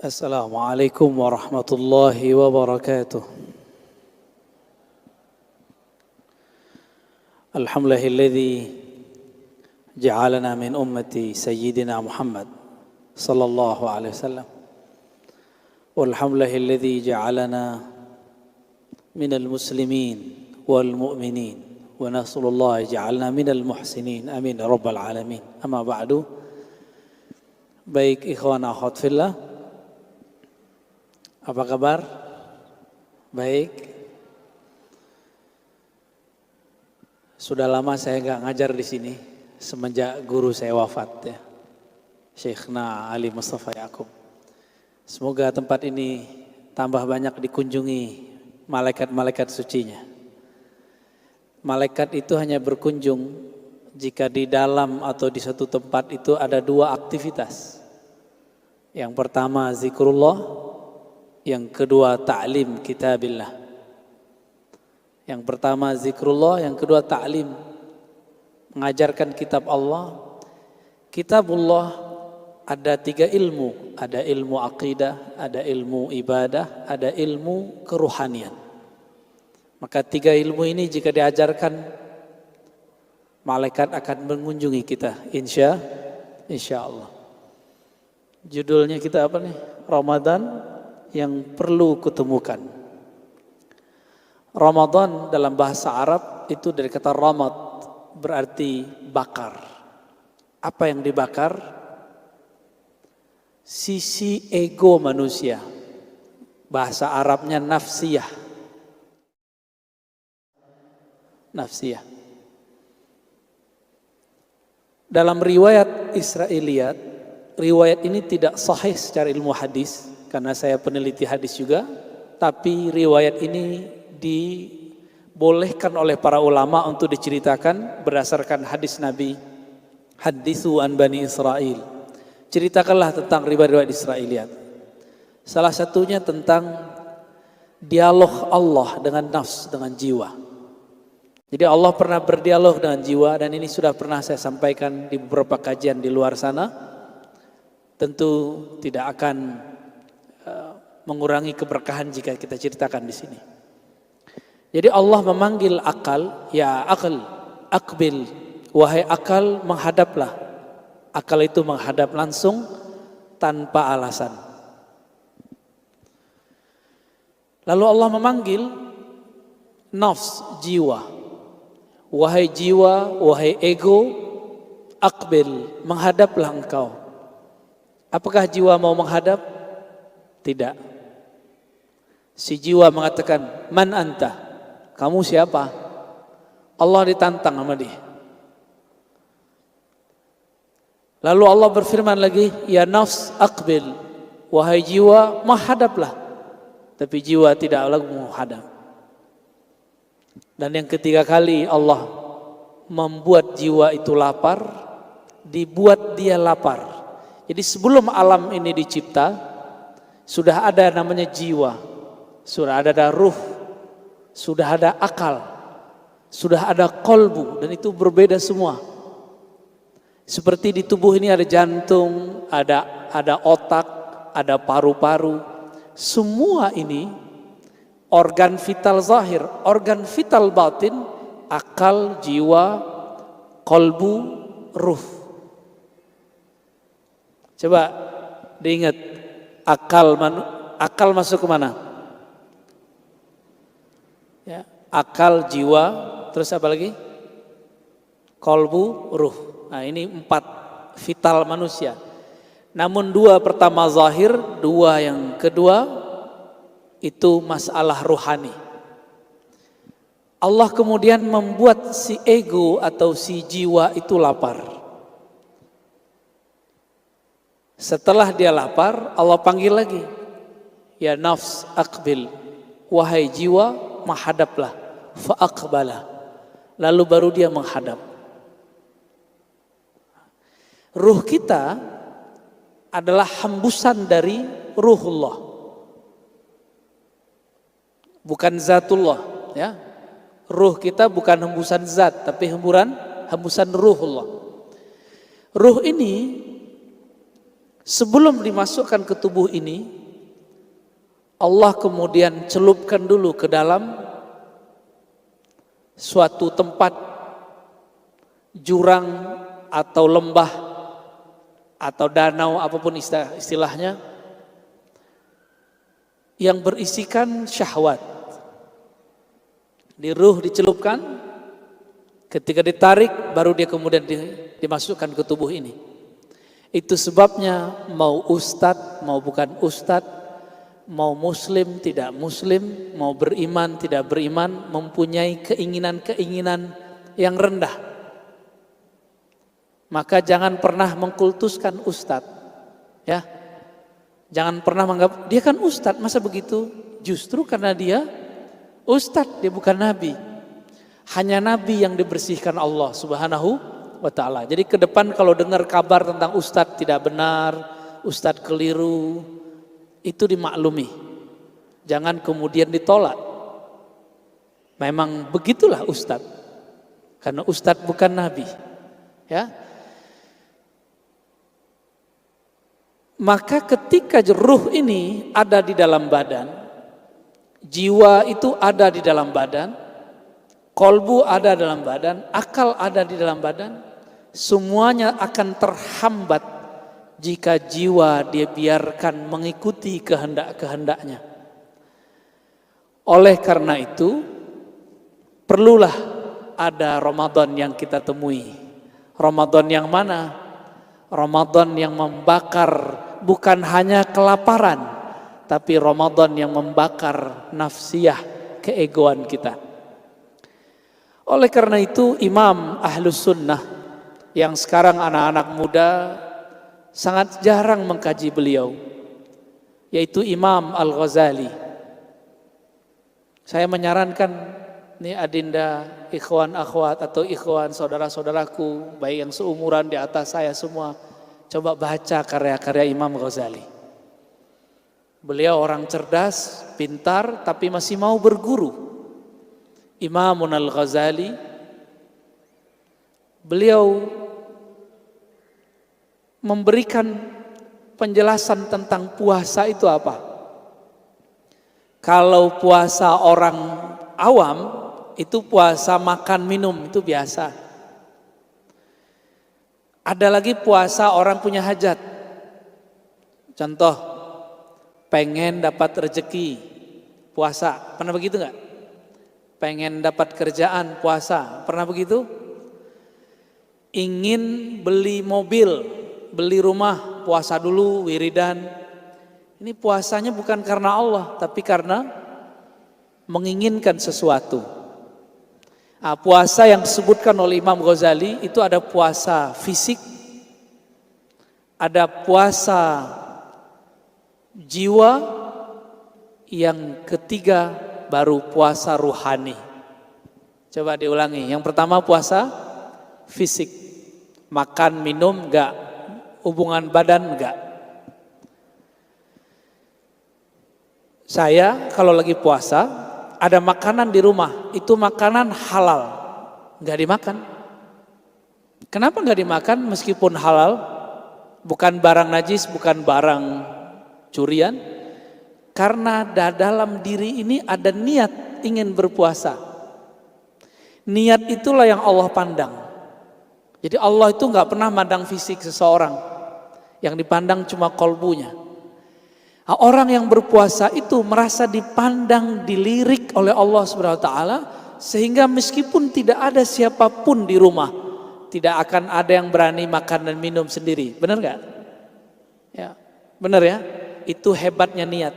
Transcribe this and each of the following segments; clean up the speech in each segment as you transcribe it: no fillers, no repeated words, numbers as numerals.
Assalamualaikum warahmatullahi wabarakatuh. Alhamdulillahilladzi ja'alana min ummati sayyidina Muhammad sallallahu alaihi wasallam. Walhamdulillahilladzi ja'alana minal muslimin wal mu'minin wa nas'alullaha ja'alna minal muhsinin. Amin ya rabbal alamin. Amma ba'du. Baik ikhwan akhwat fillah, apa kabar? Baik. Sudah lama saya nggak ngajar di sini semenjak guru saya wafat ya, Syekhna Ali Mustafa Yaqub. Semoga tempat ini tambah banyak dikunjungi malaikat-malaikat sucinya. Malaikat itu hanya berkunjung jika di dalam atau di satu tempat itu ada dua aktivitas. Yang pertama zikrullah, yang kedua ta'lim kitabillah. Yang pertama zikrullah, yang kedua ta'lim, mengajarkan kitab Allah. Kitabullah ada 3 ilmu, ada ilmu aqidah, ada ilmu ibadah, ada ilmu keruhanian. Maka 3 ilmu ini jika diajarkan, malaikat akan mengunjungi kita, insya Allah. Judulnya kita apa nih? Ramadan yang perlu kutemukan. Ramadan dalam bahasa Arab itu dari kata ramad, berarti bakar. Apa yang dibakar? Sisi ego manusia. Bahasa Arabnya nafsiyah. Nafsiyah. Dalam riwayat Israiliyat, riwayat ini tidak sahih secara ilmu hadis, karena saya peneliti hadis juga, tapi riwayat ini dibolehkan oleh para ulama untuk diceritakan berdasarkan hadis Nabi. Hadithu an Bani Israel. Ceritakanlah tentang riwayat Israiliyat. Salah satunya tentang dialog Allah dengan nafs, dengan jiwa. Jadi Allah pernah berdialog dengan jiwa, dan ini sudah pernah saya sampaikan di beberapa kajian di luar sana. Tentu tidak akan mengurangi keberkahan jika kita ceritakan di sini. Jadi Allah memanggil akal, ya akal, akbil, wahai akal menghadaplah. Akal itu menghadap langsung tanpa alasan. Lalu Allah memanggil nafs, jiwa. Wahai jiwa, wahai ego, akbil, menghadaplah engkau. Apakah jiwa mau menghadap? Tidak. Si jiwa mengatakan, man anta? Kamu siapa? Allah ditantang sama dia. Lalu Allah berfirman lagi, ya nafs akbil, wahai jiwa menghadaplah. Tapi jiwa tidak lagi menghadap. Dan yang ketiga kali Allah membuat jiwa itu lapar, dibuat dia lapar. Jadi sebelum alam ini dicipta, sudah ada namanya jiwa, sudah ada ruh, sudah ada akal, sudah ada kolbu, dan itu berbeda semua. Seperti di tubuh ini ada jantung, ada otak, ada paru-paru. Semua ini organ vital zahir, organ vital batin, akal, jiwa, kolbu, ruh. Coba diingat, akal masuk ke mana? Ya, akal, jiwa, terus apa lagi? Kolbu, ruh. Nah, ini 4 vital manusia. Namun 2 pertama zahir, 2 yang kedua itu masalah ruhani. Allah kemudian membuat si ego atau si jiwa itu lapar. Setelah dia lapar, Allah panggil lagi, ya nafs akbil, wahai jiwa menghadaplah, fa'aqbala. Lalu baru dia menghadap. Ruh kita adalah hembusan dari ruhullah, bukan zatullah, ya. Ruh kita bukan hembusan zat, tapi hembusan ruhullah. Ruh ini Sebelum dimasukkan ke tubuh ini, Allah kemudian celupkan dulu ke dalam suatu tempat, jurang atau lembah atau danau, apapun istilahnya, yang berisikan syahwat. Di ruh dicelupkan, ketika ditarik baru dia kemudian dimasukkan ke tubuh ini. Itu sebabnya mau ustadz, mau bukan ustadz, mau muslim, tidak muslim, mau beriman, tidak beriman, mempunyai keinginan-keinginan yang rendah. Maka jangan pernah mengkultuskan ustadz, ya. Jangan pernah menganggap dia kan ustadz, masa begitu? Justru karena dia ustadz, dia bukan nabi. Hanya nabi yang dibersihkan Allah Subhanahu wa ta'ala. Jadi ke depan kalau dengar kabar tentang ustadz tidak benar, ustadz keliru, itu dimaklumi. Jangan kemudian ditolak. Memang begitulah ustadz. Karena ustadz bukan nabi. Ya. Maka ketika ruh ini ada di dalam badan, jiwa itu ada di dalam badan, kolbu ada dalam badan, akal ada di dalam badan, semuanya akan terhambat jika jiwa dia biarkan mengikuti kehendak-kehendaknya. Oleh karena itu, perlulah ada Ramadan yang kita temui. Ramadan yang mana? Ramadan yang membakar bukan hanya kelaparan, tapi Ramadan yang membakar nafsiyah, keegoan kita. Oleh karena itu Imam Ahlus Sunnah yang sekarang anak-anak muda sangat jarang mengkaji beliau, yaitu Imam Al-Ghazali. Saya menyarankan nih adinda, ikhwan akhwat atau ikhwan saudara-saudaraku, baik yang seumuran di atas saya semua, coba baca karya-karya Imam Ghazali. Beliau orang cerdas, pintar, tapi masih mau berguru. Imamun Al-Ghazali, beliau memberikan penjelasan tentang puasa itu apa. Kalau puasa orang awam, itu puasa makan minum, itu biasa. Ada lagi puasa orang punya hajat. Contoh, pengen dapat rezeki, puasa. Pernah begitu enggak? Pengen dapat kerjaan, puasa. Pernah begitu? Ingin beli mobil, beli rumah, puasa dulu, wiridan. Ini puasanya bukan karena Allah, tapi karena menginginkan sesuatu. Nah, puasa yang disebutkan oleh Imam Ghazali itu ada puasa fisik, ada puasa jiwa, yang ketiga baru puasa ruhani. Coba diulangi. Yang pertama puasa fisik, makan minum enggak, hubungan badan enggak. Saya kalau lagi puasa ada makanan di rumah, itu makanan halal, enggak dimakan. Kenapa enggak dimakan meskipun halal? Bukan barang najis, bukan barang curian. Karena dalam diri ini ada niat ingin berpuasa. Niat itulah yang Allah pandang. Jadi Allah itu nggak pernah mandang fisik seseorang, yang dipandang cuma kolbunya. Nah, orang yang berpuasa itu merasa dipandang, dilirik oleh Allah Subhanahu Wa Taala, sehingga meskipun tidak ada siapapun di rumah, tidak akan ada yang berani makan dan minum sendiri. Benar nggak? Ya, benar ya. Itu hebatnya niat.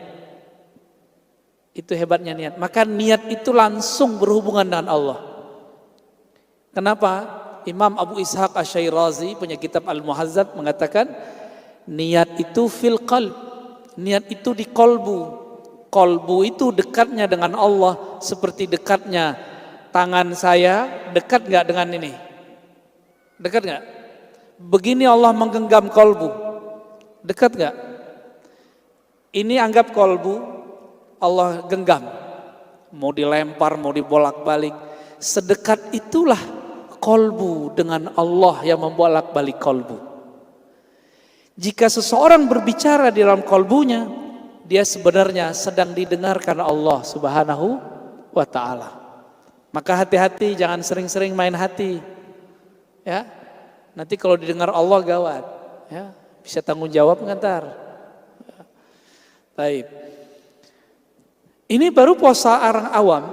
Itu hebatnya niat. Maka niat itu langsung berhubungan dengan Allah. Kenapa? Imam Abu Ishaq Asy-Syairazi punya kitab Al-Muhazzab mengatakan niat itu fil qalb. Niat itu di kolbu. Kolbu itu dekatnya dengan Allah seperti dekatnya tangan saya. Dekat nggak dengan ini? Dekat nggak? Begini Allah menggenggam kolbu. Dekat nggak? Ini anggap kolbu, Allah genggam, mau dilempar, mau dibolak-balik. Sedekat itulah kolbu dengan Allah yang membolak-balik kolbu. Jika seseorang berbicara di dalam kalbunya, dia sebenarnya sedang didengarkan Allah Subhanahu wa ta'ala. Maka hati-hati, jangan sering-sering main hati. Ya, nanti kalau didengar Allah gawat. Ya, bisa tanggung jawab ngantar. Baik. Ini baru puasa orang awam,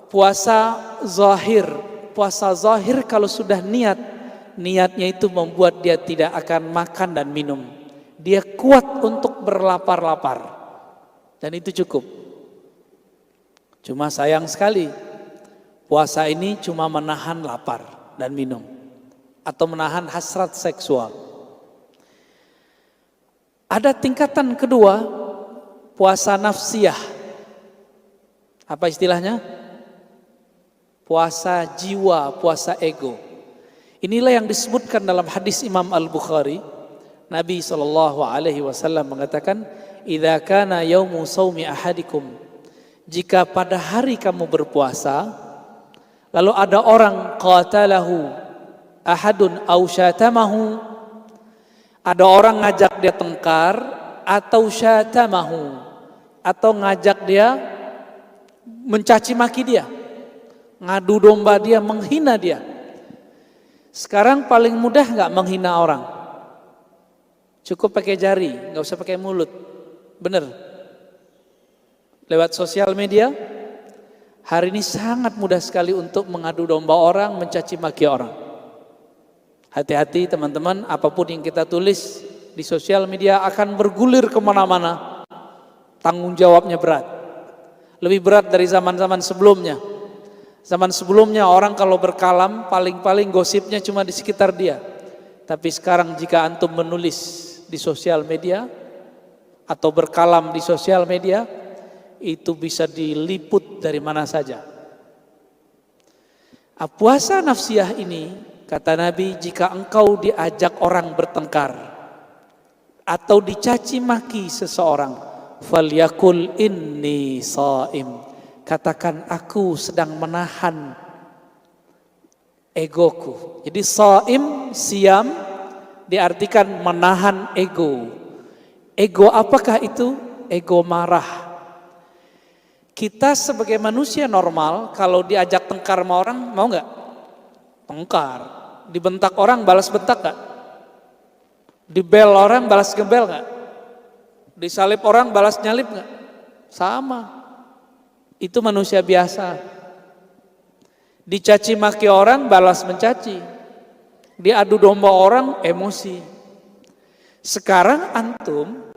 puasa zahir. Puasa zahir kalau sudah niatnya itu membuat dia tidak akan makan dan minum. Dia kuat untuk berlapar-lapar. Dan itu cukup. Cuma sayang sekali, puasa ini cuma menahan lapar dan minum. Atau menahan hasrat seksual. Ada tingkatan kedua, puasa nafsiyah. Apa istilahnya? Puasa jiwa, puasa ego. Inilah yang disebutkan dalam hadis Imam Al-Bukhari. Nabi SAW mengatakan, "Idza kana yaumu shaumi ahadikum." Jika pada hari kamu berpuasa, lalu ada orang qatalahu ahadun aw syatamahu, ada orang ngajak dia tengkar atau syatamahu, atau ngajak dia mencaci maki dia, ngadu domba dia, menghina dia. Sekarang paling mudah nggak menghina orang? Cukup pakai jari, nggak usah pakai mulut. Bener? Lewat sosial media, hari ini sangat mudah sekali untuk mengadu domba orang, mencaci maki orang. Hati-hati teman-teman, apapun yang kita tulis di sosial media akan bergulir kemana-mana. Tanggung jawabnya berat. Lebih berat dari zaman-zaman sebelumnya. Zaman sebelumnya orang kalau berkalam paling-paling gosipnya cuma di sekitar dia. Tapi sekarang jika antum menulis di sosial media atau berkalam di sosial media, itu bisa diliput dari mana saja. Puasa nafsiyah ini, kata Nabi, jika engkau diajak orang bertengkar atau dicaci maki seseorang, falyakul inni shaim. Katakan aku sedang menahan egoku. Jadi shaim, siam diartikan menahan ego. Ego apakah itu? Ego marah. Kita sebagai manusia normal kalau diajak tengkar sama orang mau nggak? Tengkar. Dibentak orang balas bentak nggak? Dibel orang balas gebel nggak? Disalip orang balas nyalip nggak? Sama. Itu manusia biasa. Dicaci maki orang balas mencaci. Diadu domba orang emosi. Sekarang antum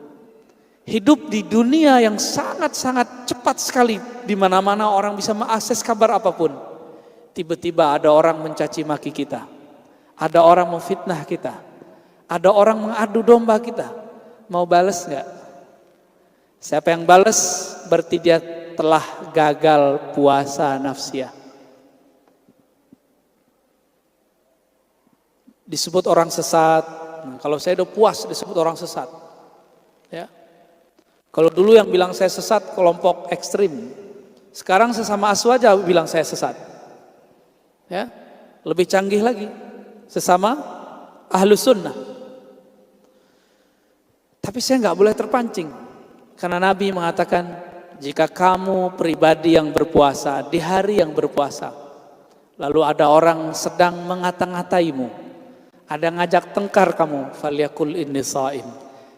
hidup di dunia yang sangat-sangat cepat sekali, di mana-mana orang bisa mengakses kabar apapun. Tiba-tiba ada orang mencaci maki kita. Ada orang memfitnah kita. Ada orang mengadu domba kita. Mau balas nggak? Siapa yang balas berarti dia telah gagal puasa nafsiyah. Disebut orang sesat. Nah, kalau saya udah puas disebut orang sesat. Ya. Kalau dulu yang bilang saya sesat kelompok ekstrim. Sekarang sesama asu aja bilang saya sesat. Ya. Lebih canggih lagi. Sesama ahlus sunnah. Tapi saya nggak boleh terpancing. Karena Nabi mengatakan, jika kamu pribadi yang berpuasa di hari yang berpuasa, lalu ada orang sedang mengata-ngataimu, ada ngajak tengkar kamu, falyakul inni shaim.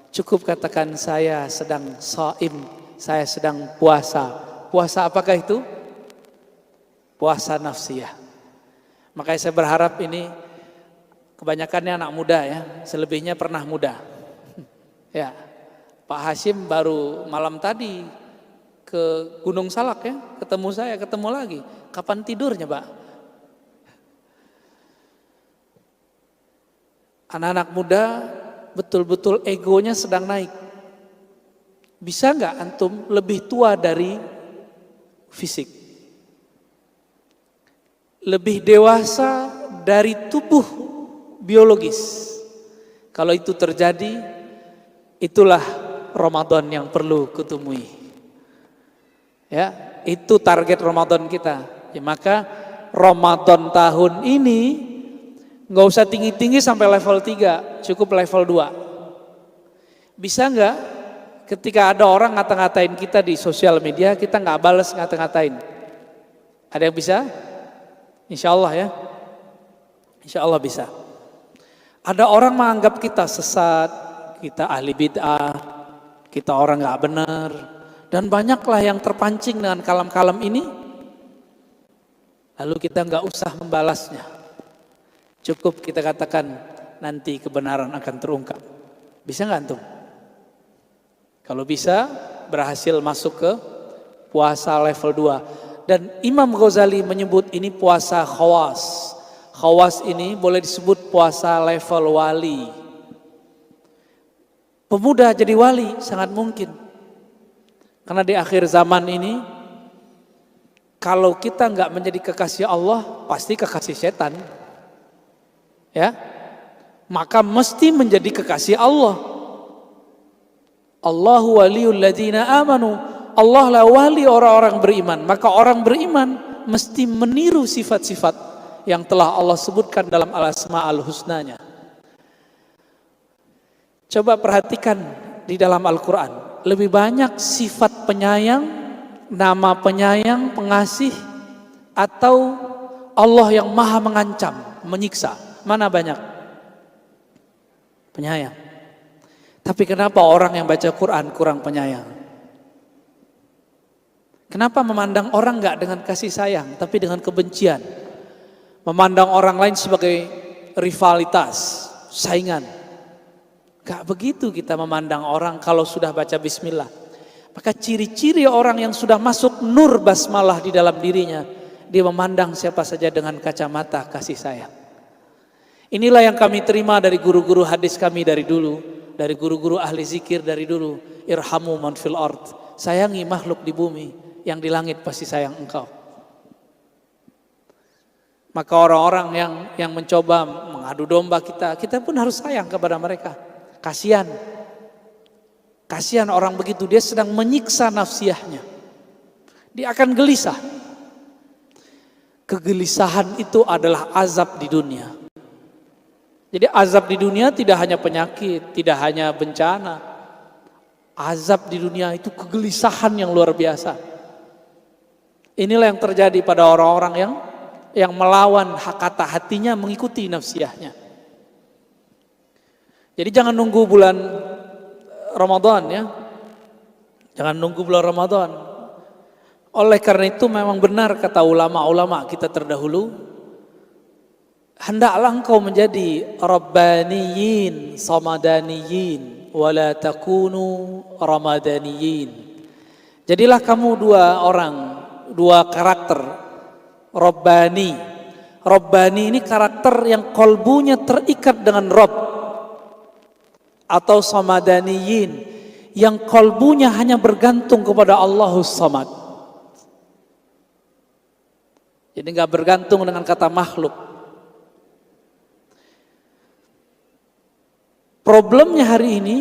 Cukup katakan saya sedang shaim, saya sedang puasa. Puasa apakah itu? Puasa nafsiyah. Makanya saya berharap ini kebanyakannya anak muda ya, selebihnya pernah muda. Ya, Pak Hashim baru malam tadi ke Gunung Salak ya, ketemu saya, ketemu lagi. Kapan tidurnya, Pak? Anak-anak muda betul-betul egonya sedang naik. Bisa nggak antum lebih tua dari fisik? Lebih dewasa dari tubuh biologis. Kalau itu terjadi, itulah Ramadan yang perlu kutemui. Ya, itu target Ramadan kita. Ya, maka Ramadan tahun ini nggak usah tinggi-tinggi sampai level 3, cukup level 2. Bisa nggak ketika ada orang ngata-ngatain kita di sosial media, kita nggak balas ngata-ngatain? Ada yang bisa? Insya Allah ya. Insya Allah bisa. Ada orang menganggap kita sesat, kita ahli bid'ah, kita orang nggak benar, dan banyaklah yang terpancing dengan kalam-kalam ini. Lalu kita nggak usah membalasnya. Cukup kita katakan nanti kebenaran akan terungkap. Bisa nggak antum? Kalau bisa, berhasil masuk ke puasa level 2. Dan Imam Ghazali menyebut ini puasa khawas. Khawas ini boleh disebut puasa level wali. Pemuda jadi wali sangat mungkin. Karena di akhir zaman ini, kalau kita nggak menjadi kekasih Allah, pasti kekasih setan. Ya, maka mesti menjadi kekasih Allah. Allahu waliyul ladzina amanu. Allah lah wali orang-orang beriman. Maka orang beriman mesti meniru sifat-sifat yang telah Allah sebutkan dalam al-asma'ul husnanya. Coba perhatikan di dalam Al-Quran. Lebih banyak sifat penyayang, nama penyayang, pengasih, atau Allah yang maha mengancam, menyiksa. Mana banyak? Penyayang. Tapi kenapa orang yang baca Quran kurang penyayang? Kenapa memandang orang enggak dengan kasih sayang, tapi dengan kebencian? Memandang orang lain sebagai rivalitas, saingan. Enggak begitu kita memandang orang kalau sudah baca bismillah. Maka ciri-ciri orang yang sudah masuk nur basmalah di dalam dirinya, dia memandang siapa saja dengan kacamata kasih sayang. Inilah yang kami terima dari guru-guru hadis kami dari dulu, dari guru-guru ahli zikir dari dulu. Irhamu man fil ard. Sayangi makhluk di bumi, yang di langit pasti sayang engkau. Maka orang-orang yang mencoba mengadu domba kita pun harus sayang kepada mereka. Kasihan. Kasihan orang begitu, dia sedang menyiksa nafsiyahnya. Dia akan gelisah. Kegelisahan itu adalah azab di dunia. Jadi azab di dunia tidak hanya penyakit, tidak hanya bencana. Azab di dunia itu kegelisahan yang luar biasa. Inilah yang terjadi pada orang-orang yang melawan kata hatinya, mengikuti nafsiyahnya. Jadi jangan nunggu bulan Ramadan ya. Jangan nunggu bulan Ramadan. Oleh karena itu memang benar kata ulama-ulama kita terdahulu, hendaklah engkau menjadi rabbaniyin, samadaniyin, wala takunu ramadaniyin. Jadilah kamu dua karakter. Rabbani. Rabbani ini karakter yang kolbunya terikat dengan Rabb. Atau samadaniyin, yang kolbunya hanya bergantung kepada Allahus Samad. Jadi enggak bergantung dengan kata makhluk. Problemnya hari ini,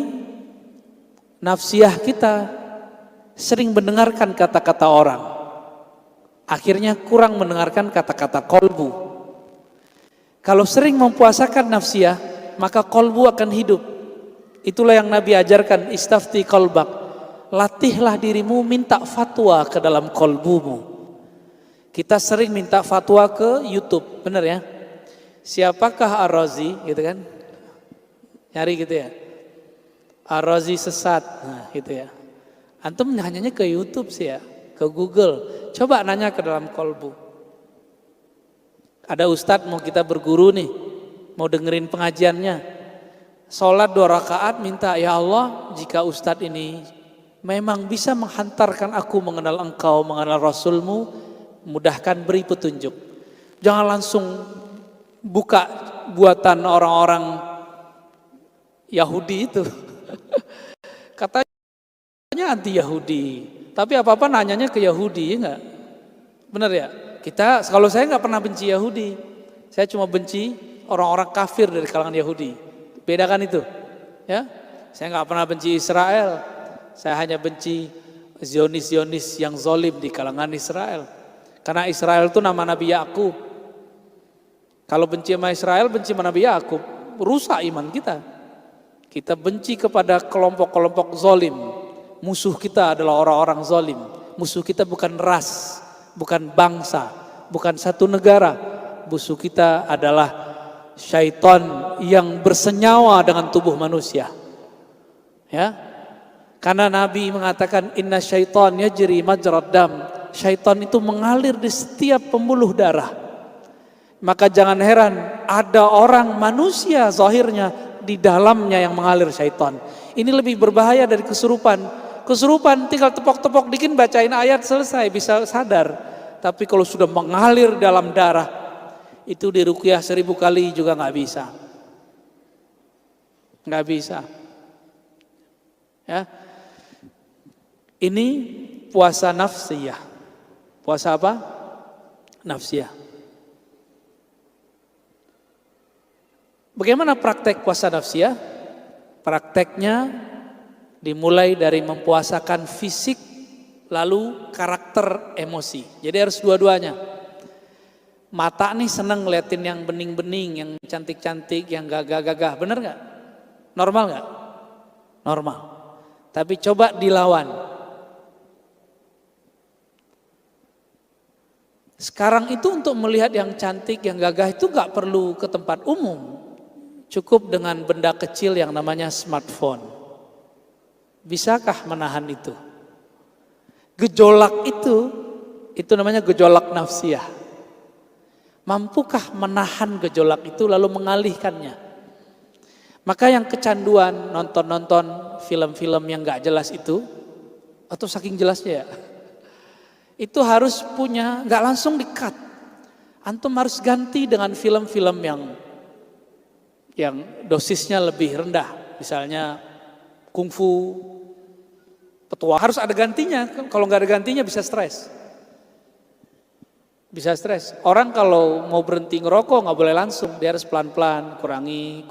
nafsiyah kita sering mendengarkan kata-kata orang. Akhirnya kurang mendengarkan kata-kata kolbu. Kalau sering mempuasakan nafsiyah, maka kolbu akan hidup. Itulah yang Nabi ajarkan, istafti kolbak. Latihlah dirimu minta fatwa ke dalam kolbumu. Kita sering minta fatwa ke YouTube, benar ya? Siapakah Ar-Razi, gitu kan? Nyari gitu ya. Ar-Razi sesat, nah gitu ya. Antum nanyanya ke YouTube sih ya, ke Google. Coba nanya ke dalam kolbu. Ada ustadz mau kita berguru nih, mau dengerin pengajiannya. Sholat 2 rakaat minta, ya Allah, jika ustadz ini memang bisa menghantarkan aku mengenal engkau, mengenal Rasulmu, mudahkan beri petunjuk. Jangan langsung buka buatan orang-orang Yahudi itu. Katanya anti Yahudi, tapi apa-apa nanyanya ke Yahudi, ya enggak? Benar ya? Kalau saya enggak pernah benci Yahudi, saya cuma benci orang-orang kafir dari kalangan Yahudi. Bedakan itu, ya. Saya enggak pernah benci Israel, saya hanya benci Zionis-Zionis yang zolim di kalangan Israel. Karena Israel itu nama Nabi Yakub. Kalau benci sama Israel, benci sama Nabi Yakub, rusak iman kita. Kita benci kepada kelompok-kelompok zalim. Musuh kita adalah orang-orang zalim. Musuh kita bukan ras, bukan bangsa, bukan satu negara. Musuh kita adalah syaitan yang bersenyawa dengan tubuh manusia. Ya. Karena Nabi mengatakan inna syaitan yajri majrad dam. Syaitan itu mengalir di setiap pembuluh darah. Maka jangan heran ada orang manusia zahirnya di dalamnya yang mengalir syaitan. Ini lebih berbahaya dari kesurupan. Kesurupan tinggal tepok-tepok dikit bacain ayat selesai bisa sadar. Tapi kalau sudah mengalir dalam darah itu diruqyah 1000 kali juga nggak bisa. Nggak bisa. Ya. Ini puasa nafsiyah. Puasa apa? Nafsiyah. Bagaimana praktek puasa nafsiyah? Prakteknya dimulai dari mempuasakan fisik, lalu karakter emosi. Jadi harus dua-duanya. Mata nih seneng ngeliatin yang bening-bening, yang cantik-cantik, yang gagah-gagah. Bener gak? Normal gak? Normal. Tapi coba dilawan. Sekarang itu untuk melihat yang cantik, yang gagah itu gak perlu ke tempat umum. Cukup dengan benda kecil yang namanya smartphone. Bisakah menahan itu? Gejolak itu namanya gejolak nafsiyah. Mampukah menahan gejolak itu lalu mengalihkannya? Maka yang kecanduan nonton-nonton film-film yang gak jelas itu, atau saking jelasnya ya, itu harus punya, gak langsung di-cut. Antum harus ganti dengan film-film yang dosisnya lebih rendah, misalnya kungfu, petua, harus ada gantinya. Kalau nggak ada gantinya bisa stres. Bisa stres. Orang kalau mau berhenti ngerokok nggak boleh langsung, dia harus pelan-pelan, kurangi.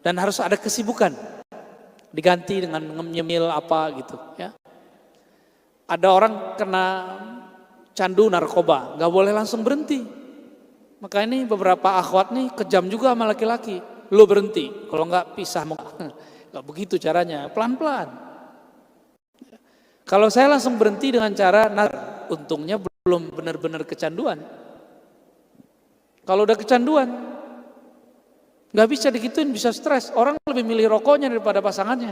Dan harus ada kesibukan, diganti dengan nyemil apa gitu. Ya. Ada orang kena candu narkoba, nggak boleh langsung berhenti. Maka ini beberapa akhwat nih kejam juga sama laki-laki. Lo berhenti, kalau enggak pisah. Enggak begitu caranya, pelan-pelan. Kalau saya langsung berhenti dengan cara, untungnya belum benar-benar kecanduan. Kalau udah kecanduan, enggak bisa digituin, bisa stres. Orang lebih milih rokoknya daripada pasangannya.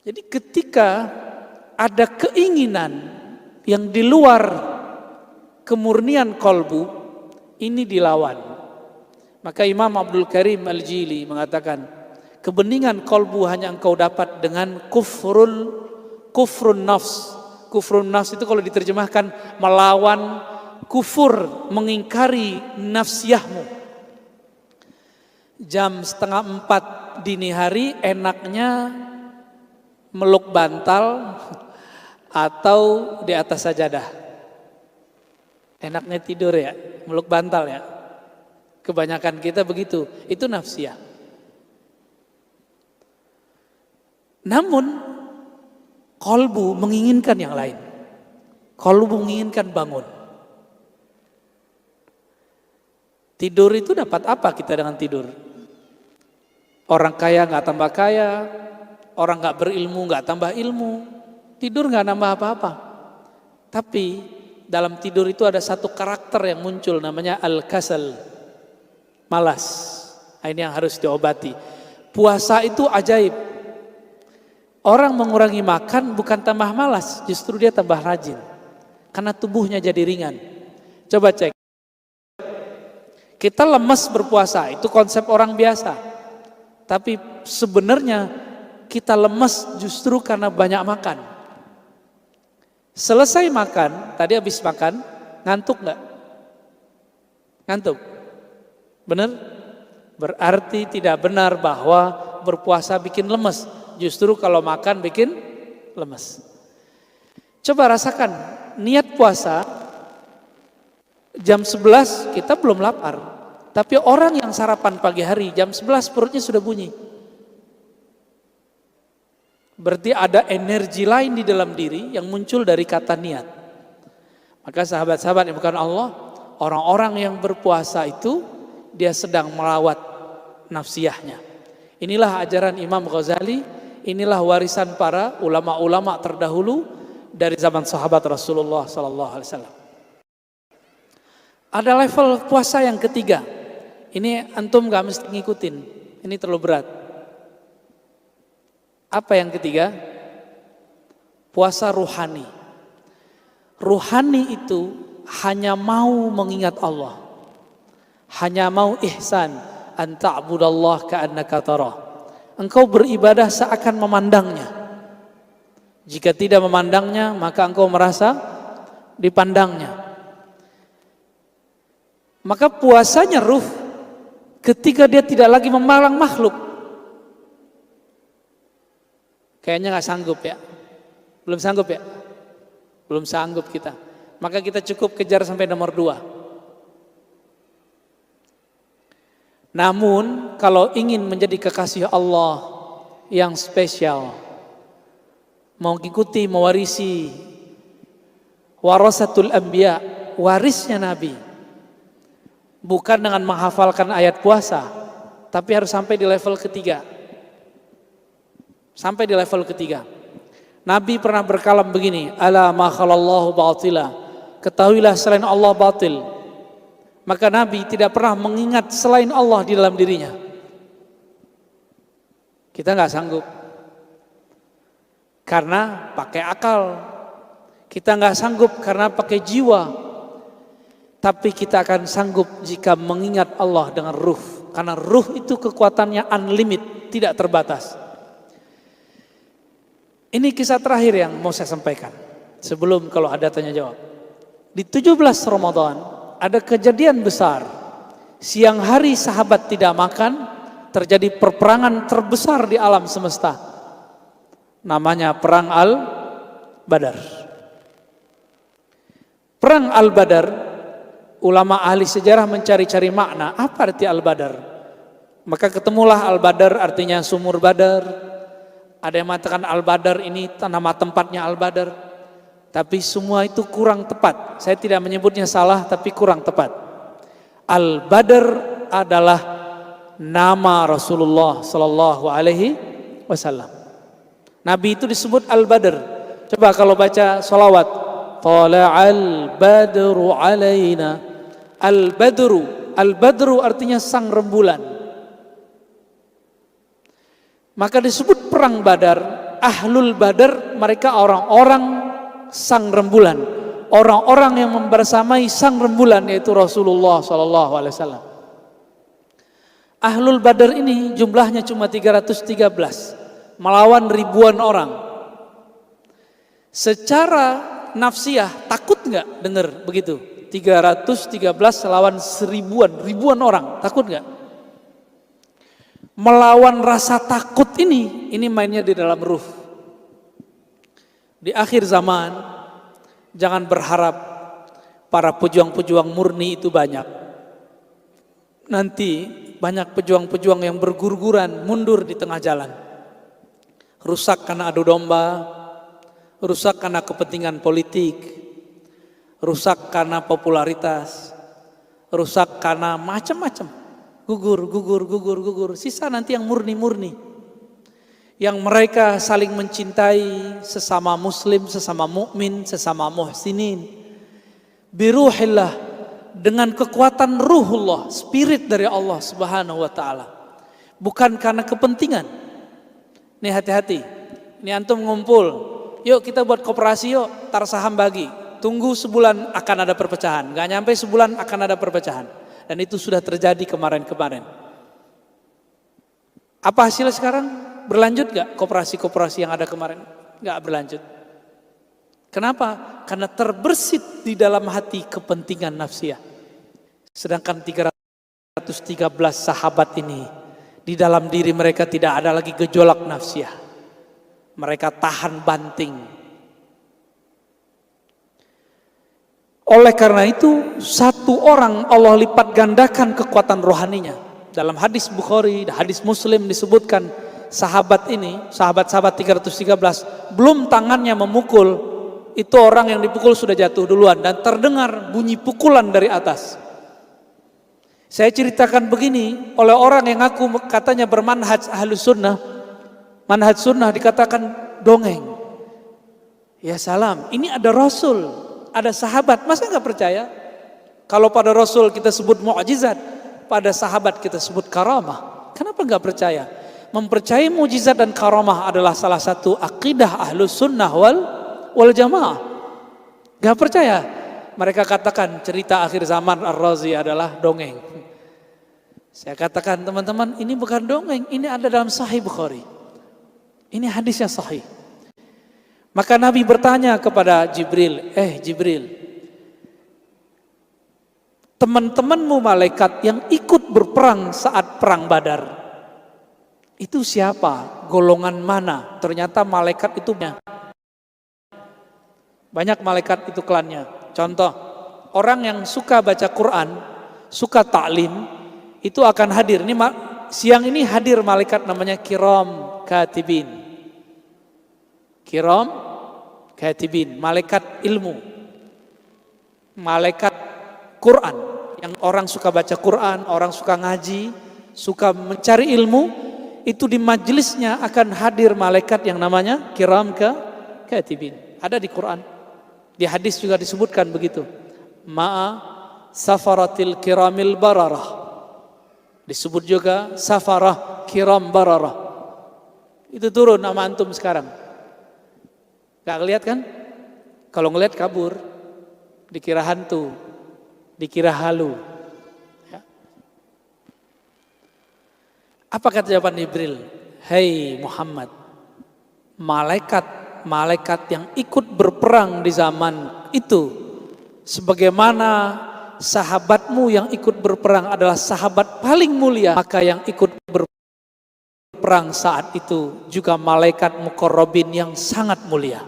Jadi ketika ada keinginan yang di luar kemurnian kolbu, ini dilawan. Maka Imam Abdul Karim Al-Jili mengatakan, kebeningan kolbu hanya engkau dapat dengan kufrun nafs. Kufrun nafs itu kalau diterjemahkan melawan kufur, mengingkari nafsiyahmu. Jam 3:30 dini hari enaknya meluk bantal atau di atas sajadah. Enaknya tidur ya, meluk bantal ya. Kebanyakan kita begitu, itu nafsiyah. Namun, kolbu menginginkan yang lain. Kolbu menginginkan bangun. Tidur itu dapat apa kita dengan tidur? Orang kaya nggak tambah kaya, orang nggak berilmu nggak tambah ilmu. Tidur nggak nambah apa-apa. Tapi dalam tidur itu ada satu karakter yang muncul namanya al-kasal, malas. Ini yang harus diobati. Puasa itu ajaib. Orang mengurangi makan bukan tambah malas, justru dia tambah rajin. Karena tubuhnya jadi ringan. Coba cek. Kita lemes berpuasa, itu konsep orang biasa. Tapi sebenarnya kita lemes justru karena banyak makan. Selesai makan, tadi habis makan, ngantuk nggak? Ngantuk? Benar? Berarti tidak benar bahwa berpuasa bikin lemes. Justru kalau makan bikin lemes. Coba rasakan, niat puasa, jam 11 kita belum lapar. Tapi orang yang sarapan pagi hari, jam 11 perutnya sudah bunyi. Berarti ada energi lain di dalam diri yang muncul dari kata niat. Maka sahabat-sahabat yang bukan Allah, orang-orang yang berpuasa itu dia sedang melawat nafsiyahnya. Inilah ajaran Imam Ghazali, inilah warisan para ulama-ulama terdahulu dari zaman sahabat Rasulullah sallallahu alaihi wasallam. Ada level puasa yang ketiga. Ini antum gak mesti ngikutin. Ini terlalu berat. Apa yang ketiga? Puasa ruhani. Ruhani itu hanya mau mengingat Allah. Hanya mau ihsan, an ta'budallah ka'annaka tarah. Engkau beribadah seakan memandangnya. Jika tidak memandangnya, maka engkau merasa dipandangnya. Maka puasanya ruh ketika dia tidak lagi memandang makhluk. Kayaknya gak sanggup ya. Belum sanggup ya? Belum sanggup kita. Maka kita cukup kejar sampai nomor 2. Namun kalau ingin menjadi kekasih Allah yang spesial, mau mengikuti, mewarisi warasatul anbiya, warisnya Nabi, bukan dengan menghafalkan ayat puasa, tapi harus sampai di level ketiga. Sampai di level ketiga. Nabi pernah berkalam begini, ala ma khalallahu batila, ketahuilah selain Allah batil. Maka Nabi tidak pernah mengingat selain Allah di dalam dirinya. Kita nggak sanggup. Karena pakai akal. Kita nggak sanggup karena pakai jiwa. Tapi kita akan sanggup jika mengingat Allah dengan ruh. Karena ruh itu kekuatannya unlimited, tidak terbatas. Ini kisah terakhir yang mau saya sampaikan. Sebelum kalau ada tanya jawab. Di 17 Ramadan ada kejadian besar. Siang hari sahabat tidak makan, terjadi perperangan terbesar di alam semesta. Namanya Perang Al-Badar. Perang Al-Badar, ulama ahli sejarah mencari-cari makna, apa arti Al-Badar? Maka ketemulah Al-Badar artinya sumur Badar. Ada yang mengatakan Al-Badar ini nama tempatnya Al-Badar. Tapi semua itu kurang tepat. Saya tidak menyebutnya salah, tapi kurang tepat. Al-Badr adalah nama Rasulullah Sallallahu Alaihi Wasallam. Nabi itu disebut Al-Badr. Coba kalau baca sholawat, Tala'al Badru Alaina. Al-Badru artinya sang rembulan. Maka disebut perang Badar. Ahlul Badar, mereka orang-orang sang rembulan, orang-orang yang membersamai sang rembulan, yaitu Rasulullah sallallahu alaihi wasallam. Ahlul Badar ini jumlahnya cuma 313, melawan ribuan orang. Secara nafsiyah takut nggak dengar begitu? 313 lawan ribuan orang, takut nggak? Melawan rasa takut ini mainnya di dalam ruh. Di akhir zaman, jangan berharap para pejuang-pejuang murni itu banyak. Nanti banyak pejuang-pejuang yang berguguran mundur di tengah jalan. Rusak karena adu domba, rusak karena kepentingan politik, rusak karena popularitas, rusak karena macam-macam. Gugur. Sisa nanti yang murni-murni. Yang mereka saling mencintai sesama muslim, sesama mukmin, sesama muhsinin. Biruhillah, dengan kekuatan ruhullah, spirit dari Allah Subhanahu wa taala. Bukan karena kepentingan. Nih hati-hati. Ini antum ngumpul, yuk kita buat koperasi yuk, tar saham bagi. Tunggu sebulan akan ada perpecahan. Gak nyampe sebulan akan ada perpecahan. Dan itu sudah terjadi kemarin-kemarin. Apa hasilnya sekarang? Berlanjut gak koperasi-koperasi yang ada kemarin? Gak berlanjut. Kenapa? Karena terbersit di dalam hati kepentingan nafsiyah. Sedangkan 313 sahabat ini, di dalam diri mereka tidak ada lagi gejolak nafsiyah. Mereka tahan banting. Oleh karena itu, satu orang Allah lipat gandakan kekuatan rohaninya. Dalam hadis Bukhari, hadis Muslim disebutkan, sahabat ini, sahabat-sahabat 313, belum tangannya memukul, itu orang yang dipukul sudah jatuh duluan dan terdengar bunyi pukulan dari atas. Saya ceritakan begini oleh orang yang ngaku katanya bermanhaj ahlus sunnah. Manhaj sunnah dikatakan dongeng. Ya salam, ini ada Rasul, ada sahabat, masa nggak percaya? Kalau pada Rasul kita sebut mu'jizat, pada sahabat kita sebut karamah. Kenapa nggak percaya? Mempercayai mujizat dan karamah adalah salah satu akidah ahlus sunnah wal jamaah. Gak percaya? Mereka katakan cerita akhir zaman Ar-Razi adalah dongeng. Saya katakan teman-teman, ini bukan dongeng, ini ada dalam Sahih Bukhari. Ini hadisnya sahih. Maka Nabi bertanya kepada Jibril, Jibril, teman-temanmu malaikat yang ikut berperang saat perang Badar, itu siapa? Golongan mana? Ternyata malaikat itu banyak malaikat itu klannya. Contoh, orang yang suka baca Quran, suka ta'lim, itu akan hadir. Ini siang ini hadir malaikat namanya kiram katibin. Kiram katibin, malaikat ilmu. Malaikat Quran, yang orang suka baca Quran, orang suka ngaji, suka mencari ilmu, itu di majelisnya akan hadir malaikat yang namanya kiram katibin. Ada di Quran. Di hadis juga disebutkan begitu. Ma'a safaratil kiramil bararah. Disebut juga safarah kiram bararah. Itu turun nama antum sekarang. Gak ngeliat kan? Kalau ngeliat kabur, dikira hantu, dikira halu. Ya. Apa kata jawaban Jibril? Hei Muhammad, malaikat yang ikut berperang di zaman itu, sebagaimana sahabatmu yang ikut berperang adalah sahabat paling mulia, maka yang ikut berperang saat itu juga malaikat muqarrabin yang sangat mulia.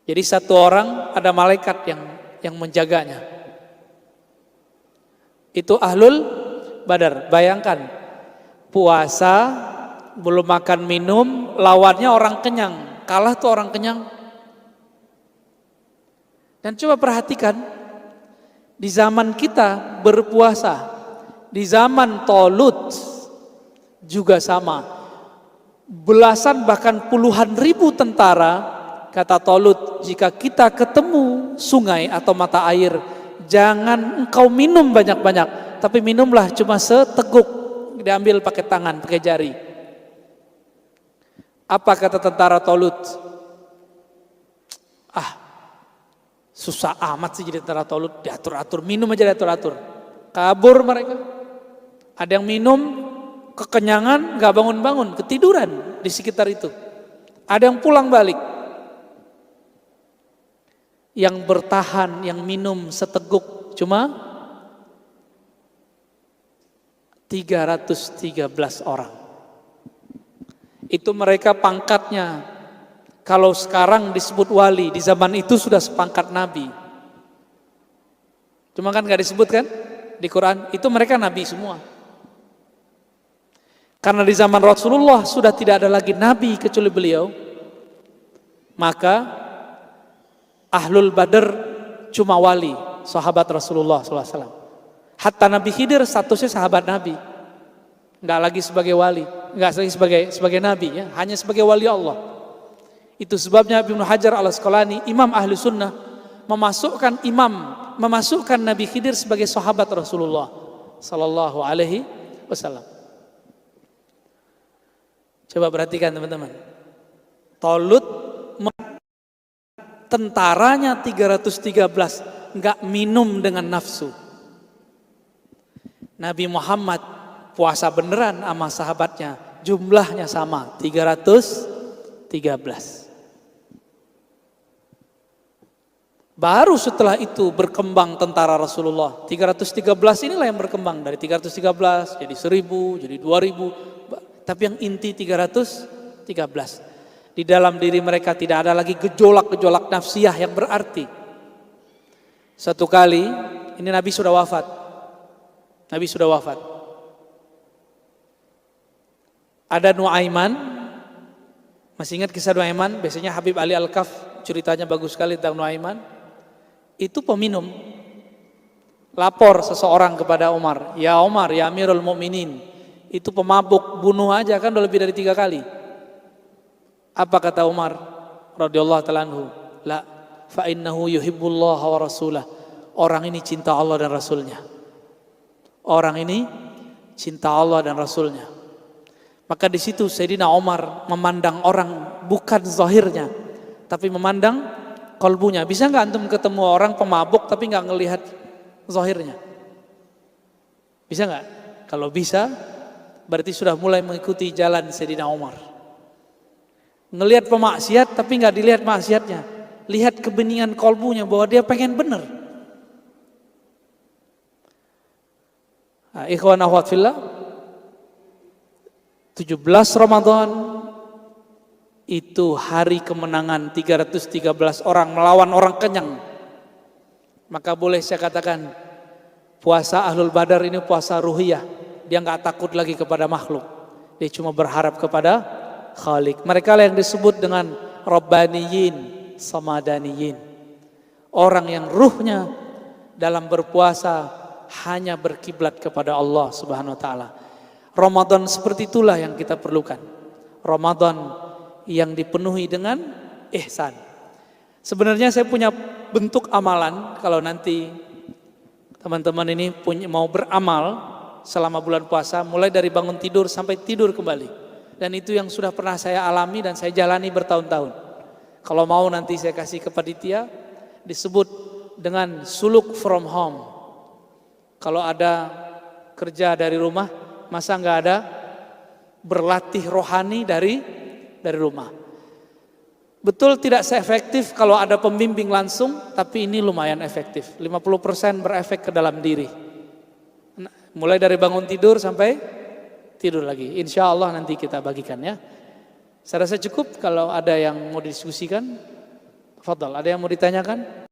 Jadi satu orang ada malaikat yang menjaganya. Itu ahlul Badar. Bayangkan, puasa, belum makan minum, lawannya orang kenyang. Kalah tuh orang kenyang. Dan coba perhatikan, di zaman kita berpuasa, di zaman Talut juga sama. Belasan bahkan puluhan ribu tentara, kata Talut, jika kita ketemu sungai atau mata air, jangan engkau minum banyak-banyak, tapi minumlah cuma seteguk, diambil pakai tangan, pakai jari. Apa kata tentara Talut? Susah amat sih jadi tentara Talut, diatur-atur, minum aja diatur-atur. Kabur mereka. Ada yang minum, kekenyangan, gak bangun-bangun, ketiduran di sekitar itu. Ada yang pulang balik. Yang bertahan, yang minum seteguk cuma 313 orang. Itu mereka pangkatnya. Kalau sekarang disebut wali, di zaman itu sudah sepangkat nabi. Cuma kan gak disebut kan di Quran, itu mereka nabi semua. Karena di zaman Rasulullah sudah tidak ada lagi nabi kecuali beliau, maka Ahlul Badar cuma wali, sahabat Rasulullah SAW. Hatta Nabi Khidir statusnya sahabat Nabi, nggak lagi sebagai wali, nggak lagi sebagai Nabi, ya, hanya sebagai wali Allah. Itu sebabnya Ibnu Hajar Al-Asqalani, Imam Ahlu Sunnah, memasukkan Nabi Khidir sebagai sahabat Rasulullah Sallallahu Alaihi Wasallam. Coba perhatikan teman-teman, Talut tentaranya 313 nggak minum dengan nafsu. Nabi Muhammad puasa beneran sama sahabatnya, jumlahnya sama 313. Baru setelah itu berkembang tentara Rasulullah. 313 inilah yang berkembang dari 313 jadi 1000, jadi 2000. Tapi yang inti 313. Di dalam diri mereka tidak ada lagi gejolak-gejolak nafsiyah yang berarti. Satu kali, ini Nabi sudah wafat. Ada Nuaiman, masih ingat kisah Nuaiman? Biasanya Habib Ali Al-Kaf ceritanya bagus sekali tentang Nuaiman. Itu peminum. Lapor seseorang kepada Umar, ya Umar, ya Amirul Mukminin, itu pemabuk, bunuh aja kan udah lebih dari 3 kali. Apa kata Umar radhiyallahu ta'ala anhu? La, fa innahu yuhibbullah wa rasulah. Orang ini cinta Allah dan Rasulnya. Orang ini cinta Allah dan Rasulnya. Maka di situ Sayyidina Umar memandang orang bukan zahirnya, tapi memandang kalbunya. Bisa nggak antum ketemu orang pemabuk tapi nggak ngelihat zahirnya? Bisa nggak? Kalau bisa, berarti sudah mulai mengikuti jalan Sayyidina Umar. Ngelihat pemaksiat tapi nggak dilihat maksiatnya, lihat kebeningan kalbunya bahwa dia pengen benar. Nah, ikhwan akhwat fillah, 17 Ramadan itu hari kemenangan 313 orang melawan orang kenyang. Maka boleh saya katakan puasa Ahlul Badar ini puasa ruhiyah. Dia nggak takut lagi kepada makhluk, dia cuma berharap kepada Khalik. Mereka lah yang disebut dengan Rabbaniyin, Samadaniyin. Orang yang ruhnya dalam berpuasa hanya berkiblat kepada Allah Subhanahu wa taala. Ramadan seperti itulah yang kita perlukan. Ramadan yang dipenuhi dengan ihsan. Sebenarnya saya punya bentuk amalan kalau nanti teman-teman ini mau beramal selama bulan puasa, mulai dari bangun tidur sampai tidur kembali. Dan itu yang sudah pernah saya alami dan saya jalani bertahun-tahun. Kalau mau nanti saya kasih ke panitia, disebut dengan suluk from home. Kalau ada kerja dari rumah, masa nggak ada berlatih rohani dari rumah. Betul tidak seefektif kalau ada pembimbing langsung, tapi ini lumayan efektif. 50% berefek ke dalam diri. Mulai dari bangun tidur sampai tidur lagi. Insya Allah nanti kita bagikan ya. Saya rasa cukup. Kalau ada yang mau didiskusikan, tafadhal. Ada yang mau ditanyakan?